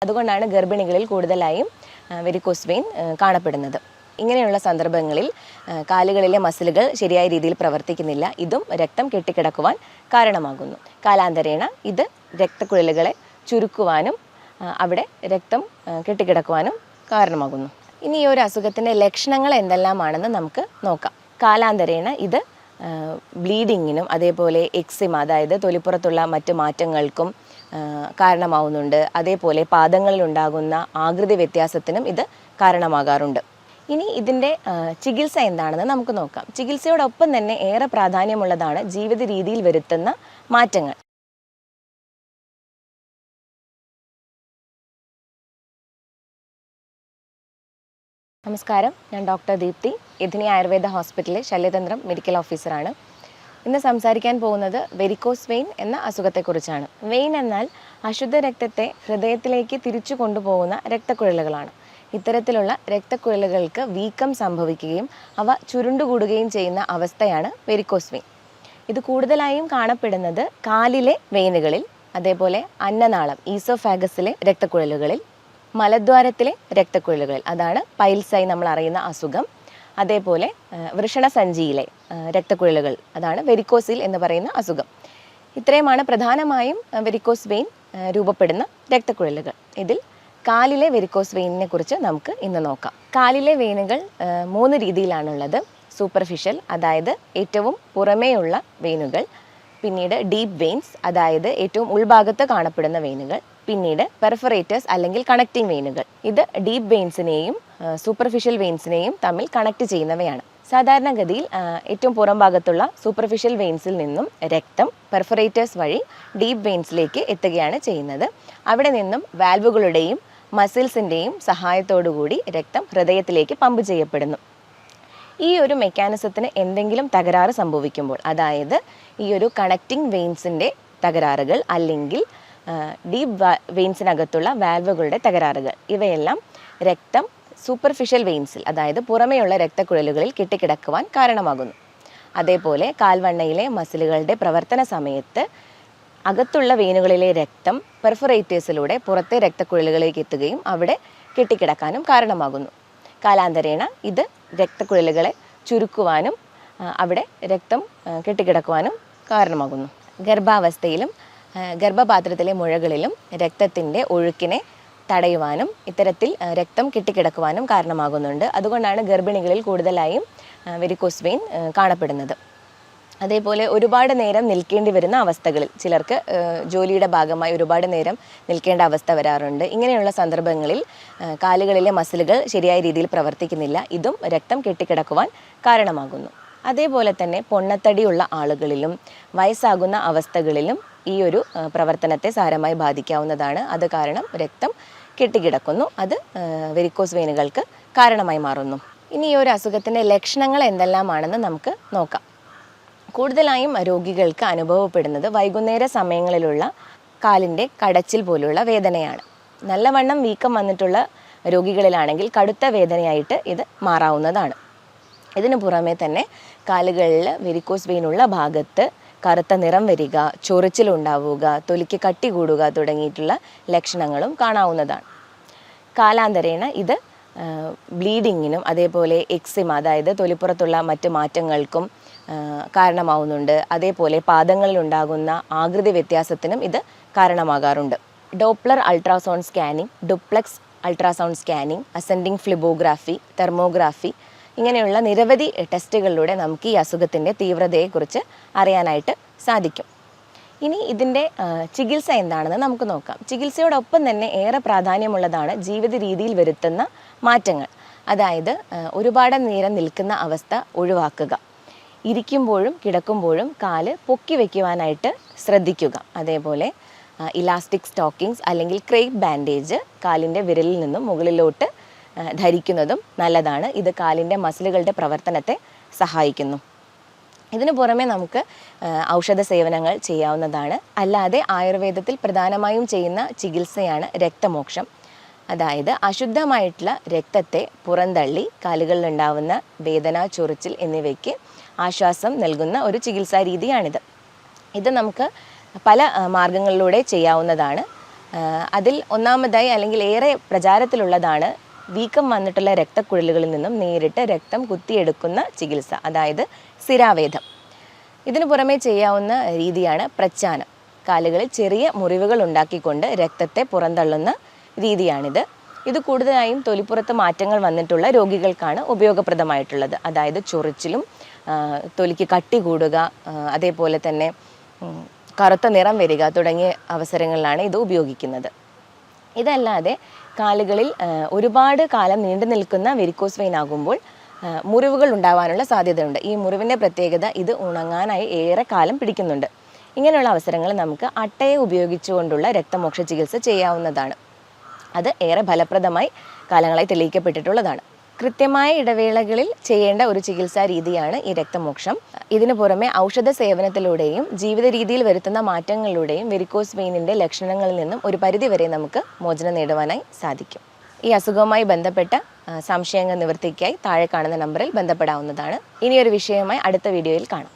അതുകൊണ്ടാണ് ഗർഭിണികളിൽ കൂടുതലായും varicose vein കാണപ്പെടുന്നത്. ഇങ്ങനെയുള്ള സന്ദർഭങ്ങളിൽ കാലുകളിലെ മസിലുകൾ ശരിയായ രീതിയിൽ പ്രവർത്തിക്കുന്നില്ല. ഇതും രക്തം കെട്ടിക്കിടക്കുവാൻ കാരണമാകുന്നു. കാലാന്തരേണ ഇത് രക്തക്കുഴലുകളെ ചുരുക്കുവാനും അവിടെ രക്തം കെട്ടിക്കിടക്കുവാനും കാരണമാകുന്നു. ഇനി ഈ ഒരു അസുഖത്തിൻ്റെ ലക്ഷണങ്ങൾ എന്തെല്ലാമാണെന്ന് നമുക്ക് നോക്കാം. കാലാന്തരേണ ഇത് ബ്ലീഡിങ്ങിനും അതേപോലെ എക്സിമ, അതായത് തൊലിപ്പുറത്തുള്ള മറ്റ് മാറ്റങ്ങൾക്കും കാരണമാവുന്നുണ്ട്. അതേപോലെ പാദങ്ങളിലുണ്ടാകുന്ന ആകൃതി വ്യത്യാസത്തിനും ഇത് കാരണമാകാറുണ്ട്. ഇനി ഇതിൻ്റെ ചികിത്സ എന്താണെന്ന് നമുക്ക് നോക്കാം. ചികിത്സയോടൊപ്പം തന്നെ ഏറെ പ്രാധാന്യമുള്ളതാണ് ജീവിത രീതിയിൽ വരുത്തുന്ന മാറ്റങ്ങൾ. നമസ്കാരം, ഞാൻ ഡോക്ടർ ദീപ്തി, എഥിനി ആയുർവേദ ഹോസ്പിറ്റലിലെ ശല്യതന്ത്രം മെഡിക്കൽ ഓഫീസറാണ്. ഇന്ന് സംസാരിക്കാൻ പോകുന്നത് വെരിക്കോസ് വെയിൻ എന്ന അസുഖത്തെക്കുറിച്ചാണ്. വെയിൻ എന്നാൽ അശുദ്ധ രക്തത്തെ ഹൃദയത്തിലേക്ക് തിരിച്ചു കൊണ്ടുപോകുന്ന രക്തക്കുഴലുകളാണ്. ഇത്തരത്തിലുള്ള രക്തക്കുഴലുകൾക്ക് വീക്കം സംഭവിക്കുകയും അവ ചുരുണ്ടുകൂടുകയും ചെയ്യുന്ന അവസ്ഥയാണ് വെരിക്കോസ് വെയിൻ. ഇത് കൂടുതലായും കാണപ്പെടുന്നത് കാലിലെ വെയിനുകളിൽ, അതേപോലെ അന്നനാളം ഈസോഫാഗസിലെ രക്തക്കുഴലുകളിൽ, മലദ്വാരത്തിലെ രക്തക്കുഴലുകളിൽ, അതാണ് പൈൽസായി നമ്മൾ അറിയുന്ന അസുഖം. അതേപോലെ വൃഷണസഞ്ചിയിലെ രക്തക്കുഴലുകൾ, അതാണ് വെരിക്കോസിൽ എന്ന് പറയുന്ന അസുഖം. ഇത്രയുമാണ് പ്രധാനമായും വെരിക്കോസ് വെയിൻ രൂപപ്പെടുന്ന രക്തക്കുഴലുകൾ. ഇതിൽ കാലിലെ വെരിക്കോസ് വെയിനിനെ കുറിച്ച് നമുക്ക് ഇന്ന് നോക്കാം. കാലിലെ വെയിനുകൾ 3 രീതിയിലാണുള്ളത്. സൂപ്പർഫിഷ്യൽ, അതായത് ഏറ്റവും പുറമേയുള്ള വെയിനുകൾ. പിന്നീട് ഡീപ്പ് വെയിൻസ്, അതായത് ഏറ്റവും ഉൾഭാഗത്ത് കാണപ്പെടുന്ന വെയിനുകൾ. പിന്നീട് പെർഫറേറ്റേഴ്സ് അല്ലെങ്കിൽ കണക്റ്റിംഗ് വെയിനുകൾ. ഇത് ഡീപ്പ് വെയിൻസിനെയും സൂപ്പർഫിഷ്യൽ വെയിൻസിനെയും തമ്മിൽ കണക്ട് ചെയ്യുന്നവയാണ്. സാധാരണഗതിയിൽ ഏറ്റവും പുറം ഭാഗത്തുള്ള സൂപ്പർഫിഷ്യൽ വെയിൻസിൽ നിന്നും രക്തം പെർഫറേറ്റേഴ്സ് വഴി ഡീപ്പ് വെയിൻസിലേക്ക് എത്തുകയാണ് ചെയ്യുന്നത്. അവിടെ നിന്നും വാൽവുകളുടെയും മസിൽസിൻ്റെയും സഹായത്തോടുകൂടി രക്തം ഹൃദയത്തിലേക്ക് പമ്പ് ചെയ്യപ്പെടുന്നു. ഈ ഒരു മെക്കാനിസത്തിന് എന്തെങ്കിലും തകരാറ് സംഭവിക്കുമ്പോൾ, അതായത് ഈ ഒരു കണക്റ്റിംഗ് വെയിൻസിൻ്റെ തകരാറുകൾ അല്ലെങ്കിൽ ഡീപ്പ് വെയിൻസിനകത്തുള്ള വാൽവുകളുടെ തകരാറുകൾ, ഇവയെല്ലാം രക്തം സൂപ്പർഫിഷ്യൽ വെയിൻസിൽ, അതായത് പുറമേയുള്ള രക്തക്കുഴലുകളിൽ കെട്ടിക്കിടക്കുവാൻ കാരണമാകുന്നു. അതേപോലെ കാൽവണ്ണയിലെ മസിലുകളുടെ പ്രവർത്തന സമയത്ത് അകത്തുള്ള വെയിനുകളിലെ രക്തം പെർഫറേറ്റേഴ്സിലൂടെ പുറത്തെ രക്തക്കുഴലുകളിലേക്ക് എത്തുകയും അവിടെ കെട്ടിക്കിടക്കാനും കാരണമാകുന്നു. കാലാന്തരേണ ഇത് രക്തക്കുഴലുകളെ ചുരുക്കുവാനും അവിടെ രക്തം കെട്ടിക്കിടക്കുവാനും കാരണമാകുന്നു. ഗർഭാവസ്ഥയിലും ഗർഭപാത്രത്തിലെ മുഴകളിലും രക്തത്തിൻ്റെ ഒഴുക്കിനെ തടയുവാനും ഇത്തരത്തിൽ രക്തം കെട്ടിക്കിടക്കുവാനും കാരണമാകുന്നുണ്ട്. അതുകൊണ്ടാണ് ഗർഭിണികളിൽ കൂടുതലായും വെരിക്കോസ് വെയിൻ കാണപ്പെടുന്നത്. അതേപോലെ ഒരുപാട് നേരം നിൽക്കേണ്ടി വരുന്ന അവസ്ഥകളിൽ, ചിലർക്ക് ജോലിയുടെ ഭാഗമായി ഒരുപാട് നേരം നിൽക്കേണ്ട അവസ്ഥ വരാറുണ്ട്. ഇങ്ങനെയുള്ള സന്ദർഭങ്ങളിൽ കാലുകളിലെ മസിലുകൾ ശരിയായ രീതിയിൽ പ്രവർത്തിക്കുന്നില്ല. ഇതും രക്തം കെട്ടിക്കിടക്കുവാൻ കാരണമാകുന്നു. അതേപോലെ തന്നെ പൊണ്ണത്തടിയുള്ള ആളുകളിലും വയസ്സാകുന്ന അവസ്ഥകളിലും ഈ ഒരു പ്രവർത്തനത്തെ സാരമായി ബാധിക്കാവുന്നതാണ്. അത് കാരണം രക്തം കെട്ടിക്കിടക്കുന്നു. അത് വെരിക്കോസ് വെയിനുകൾക്ക് കാരണമായി മാറുന്നു. ഇനി ഈ ഒരു അസുഖത്തിൻ്റെ ലക്ഷണങ്ങൾ എന്തെല്ലാമാണെന്ന് നമുക്ക് നോക്കാം. കൂടുതലായും രോഗികൾക്ക് അനുഭവപ്പെടുന്നത് വൈകുന്നേര സമയങ്ങളിലുള്ള കാലിൻ്റെ കടച്ചിൽ പോലുള്ള വേദനയാണ്. നല്ലവണ്ണം വീക്കം വന്നിട്ടുള്ള രോഗികളിലാണെങ്കിൽ കടുത്ത വേദനയായിട്ട് ഇത് മാറാവുന്നതാണ്. ഇതിനു പുറമെ തന്നെ കാലുകളിൽ വെരിക്കോസ് വെയിനുള്ള ഭാഗത്ത് കറുത്ത നിറം വരിക, ചൊറിച്ചിലുണ്ടാവുക, തൊലിക്ക് കട്ടി കൂടുക തുടങ്ങിയിട്ടുള്ള ലക്ഷണങ്ങളും കാണാവുന്നതാണ്. കാലാന്തരേണ ഇത് ബ്ലീഡിങ്ങിനും അതേപോലെ എക്സിമ, അതായത് തൊലിപ്പുറത്തുള്ള മറ്റ് മാറ്റങ്ങൾക്കും കാരണമാവുന്നുണ്ട്. അതേപോലെ പാദങ്ങളിലുണ്ടാകുന്ന ആകൃതി വ്യത്യാസത്തിനും ഇത് കാരണമാകാറുണ്ട്. Doppler ultrasound scanning, duplex ultrasound scanning, ascending phlebography, thermography, ഇങ്ങനെയുള്ള നിരവധി ടെസ്റ്റുകളിലൂടെ നമുക്ക് ഈ അസുഖത്തിൻ്റെ തീവ്രതയെക്കുറിച്ച് അറിയാനായിട്ട് സാധിക്കും. ഇനി ഇതിൻ്റെ ചികിത്സ എന്താണെന്ന് നമുക്ക് നോക്കാം. ചികിത്സയോടൊപ്പം തന്നെ ഏറെ പ്രാധാന്യമുള്ളതാണ് ജീവിത രീതിയിൽ വരുത്തുന്ന മാറ്റങ്ങൾ. അതായത് ഒരുപാട് നേരം നിൽക്കുന്ന അവസ്ഥ ഒഴിവാക്കുക. ഇരിക്കുമ്പോഴും കിടക്കുമ്പോഴും കാല് പൊക്കി വയ്ക്കുവാനായിട്ട് ശ്രദ്ധിക്കുക. അതേപോലെ ഇലാസ്റ്റിക് സ്റ്റോക്കിങ്സ് അല്ലെങ്കിൽ ക്രേപ്പ് ബാൻഡേജ് കാലിൻ്റെ വിരലിൽ നിന്നും മുകളിലോട്ട് ധരിക്കുന്നതും നല്ലതാണ്. ഇത് കാലിൻ്റെ മസിലുകളുടെ പ്രവർത്തനത്തെ സഹായിക്കുന്നു. ഇതിനു പുറമെ നമുക്ക് ഔഷധ സേവനങ്ങൾ ചെയ്യാവുന്നതാണ്. അല്ലാതെ ആയുർവേദത്തിൽ പ്രധാനമായും ചെയ്യുന്ന ചികിത്സയാണ് രക്തമോക്ഷം. അതായത് അശുദ്ധമായിട്ടുള്ള രക്തത്തെ പുറന്തള്ളി കാലുകളിലുണ്ടാവുന്ന വേദന, ചൊറിച്ചിൽ എന്നിവയ്ക്ക് ആശ്വാസം നൽകുന്ന ഒരു ചികിത്സാ രീതിയാണിത്. ഇത് നമുക്ക് പല മാർഗങ്ങളിലൂടെ ചെയ്യാവുന്നതാണ്. അതിൽ ഒന്നാമതായി അല്ലെങ്കിൽ ഏറെ പ്രചാരത്തിലുള്ളതാണ് വീക്കം വന്നിട്ടുള്ള രക്തക്കുഴലുകളിൽ നിന്നും നേരിട്ട് രക്തം കുത്തിയെടുക്കുന്ന ചികിത്സ, അതായത് സിരാവേദം. ഇതിനു പുറമെ ചെയ്യാവുന്ന രീതിയാണ് പ്രച്ഛാനം. കാലുകളിൽ ചെറിയ മുറിവുകൾ ഉണ്ടാക്കിക്കൊണ്ട് രക്തത്തെ പുറന്തള്ളുന്ന രീതിയാണിത്. ഇത് കൂടുതലായും തൊലിപ്പുറത്ത് മാറ്റങ്ങൾ വന്നിട്ടുള്ള രോഗികൾക്കാണ് ഉപയോഗപ്രദമായിട്ടുള്ളത്. അതായത് ചൊറിച്ചിലും തൊലിക്ക് കട്ടി കൂടുക, അതേപോലെ തന്നെ കറുത്ത നിറം വരിക തുടങ്ങിയ അവസരങ്ങളിലാണ് ഇത് ഉപയോഗിക്കുന്നത്. ഇതല്ലാതെ കാലുകളിൽ ഒരുപാട് കാലം നീണ്ടു നിൽക്കുന്ന വെരിക്കോസ് വെയിൻ ആകുമ്പോൾ മുറിവുകൾ ഉണ്ടാവാനുള്ള സാധ്യതയുണ്ട്. ഈ മുറിവിൻ്റെ പ്രത്യേകത ഇത് ഉണങ്ങാനായി ഏറെ കാലം പിടിക്കുന്നുണ്ട്. ഇങ്ങനെയുള്ള അവസരങ്ങളിൽ നമുക്ക് അട്ടയെ ഉപയോഗിച്ചുകൊണ്ടുള്ള രക്തമോക്ഷ ചികിത്സ ചെയ്യാവുന്നതാണ്. അത് ഏറെ ഫലപ്രദമായി കാലങ്ങളായി തെളിയിക്കപ്പെട്ടിട്ടുള്ളതാണ്. കൃത്യമായ ഇടവേളകളിൽ ചെയ്യേണ്ട ഒരു ചികിത്സാ രീതിയാണ് ഈ രക്തമോക്ഷം. ഇതിനു പുറമെ ഔഷധ സേവനത്തിലൂടെയും ജീവിത രീതിയിൽ വരുത്തുന്ന മാറ്റങ്ങളിലൂടെയും വെരിക്കോസ് വെയിനിൻ്റെ ലക്ഷണങ്ങളിൽ നിന്നും ഒരു പരിധിവരെ നമുക്ക് മോചനം നേടുവാനായി സാധിക്കും. ഈ അസുഖവുമായി ബന്ധപ്പെട്ട സംശയങ്ങൾ നിവൃത്തിക്കായി താഴെ കാണുന്ന നമ്പറിൽ ബന്ധപ്പെടാവുന്നതാണ്. ഇനിയൊരു വിഷയവുമായി അടുത്ത വീഡിയോയിൽ കാണാം.